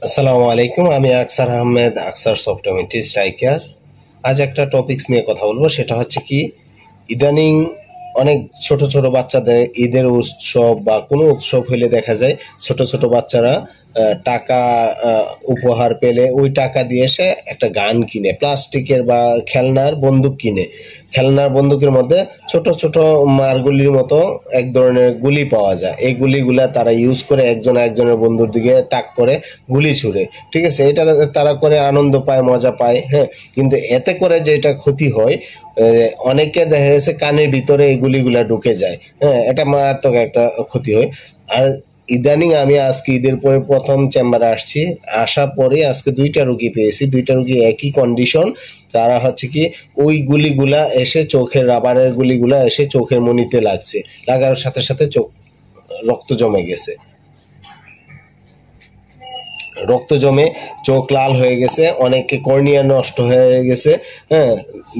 আসসালামু আলাইকুম। আমি আকসার আহমেদ, আকসার সফটওয়্যার স্ট্রাইকার। আজ একটা টপিকস নিয়ে কথা বলবো, সেটা হচ্ছে কি, ইদানিং অনেক ছোট ছোট বাচ্চাদের ঈদের উৎসব বা কোনো উৎসব হলে দেখা যায় ছোট ছোট বাচ্চারা টাকা উপহার পেলে ওই টাকা দিয়ে সে একটা গান কিনে, প্লাস্টিকের বা খেলনার বন্দুক কিনে। খেলনার বন্দুকের মধ্যে ছোট ছোট মারগুলির মতো এক ধরনের গুলি পাওয়া যায়। এই গুলিগুলা তারা ইউজ করে একজন একজনের বন্ধুর দিকে তাক করে গুলি ছুড়ে। ঠিক আছে, এটা তারা করে আনন্দ পায়, মজা পায়। হ্যাঁ, কিন্তু এতে করে যেটা ক্ষতি হয়, অনেকে দেখা গেছে কানের ভিতরে এই গুলিগুলা ঢুকে যায়। হ্যাঁ, এটা মারাত্মক একটা ক্ষতি হয়। আর ইদানিং আমি আজকে ঈদের পরে প্রথম চেম্বারে আসছি, আসার পরে আজকে দুইটা রুগী পেয়েছি। দুইটা রুগী একই কন্ডিশন। তারা হচ্ছে কি, ওই গুলিগুলা এসে চোখের, রাবারের গুলিগুলা এসে চোখের মনিতে লাগছে, লাগার সাথে সাথে চোখ রক্ত জমে গেছে। রক্ত জমে চোখ লাল হয়ে গেছে, অনেকে কর্নিয়া নষ্ট হয়ে গেছে। হ্যাঁ,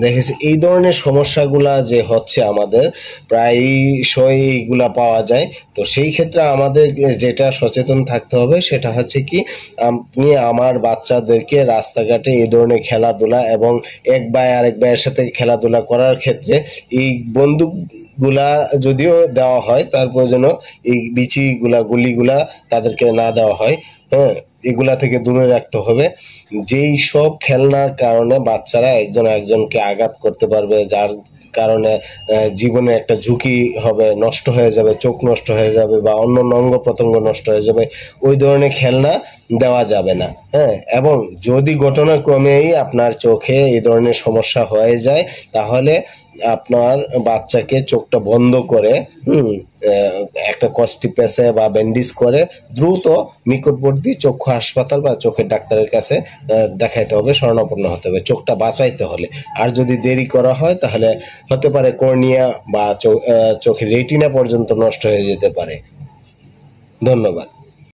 দেখেছি এই ধরনের সমস্যাগুলা যে হচ্ছে আমাদের প্রায়শই এইগুলা পাওয়া যায়। তো সেই ক্ষেত্রে আমাদের যেটা সচেতন থাকতে হবে সেটা হচ্ছে কি, আপনি আমার বাচ্চাদেরকে রাস্তাঘাটে এই ধরনের খেলাধুলা এবং এক ভাই আরেক ভাইয়ের সাথে খেলাধুলা করার ক্ষেত্রে এই বন্দুক গুলা যদিও দেওয়া হয়, তারপর যেন এই গুলিগুলা তাদেরকে না দেওয়া হয়। হ্যাঁ, এগুলা থেকে দূরে রাখতে হবে। যেই সব খেলনার কারণে বাচ্চারা একজন একজনকে আঘাত করতে পারবে, যার কারণে জীবনে একটা ঝুঁকি হবে, নষ্ট হয়ে যাবে, চোখ নষ্ট হয়ে যাবে বা অন্য অঙ্গ প্রত্যঙ্গ নষ্ট হয়ে যাবে, ওই ধরনের খেলনা দেওয়া যাবে না। হ্যাঁ, এবং যদি ঘটনাক্রমেই আপনার চোখে এই ধরনের সমস্যা হয়ে যায়, তাহলে আপনার বাচ্চাকে চোখটা বন্ধ করে একটা কস্টিপেসে বা ব্যান্ডিজ করে দ্রুত নিকটবর্তী চক্ষু হাসপাতাল বা চোখের ডাক্তারের কাছে দেখাইতে হবে, শরণাপন্ন হতে হবে চোখটা বাঁচাইতে হলে। আর যদি দেরি করা হয় তাহলে হতে পারে কর্নিয়া বা চোখের রেটিনা পর্যন্ত নষ্ট হয়ে যেতে পারে। ধন্যবাদ।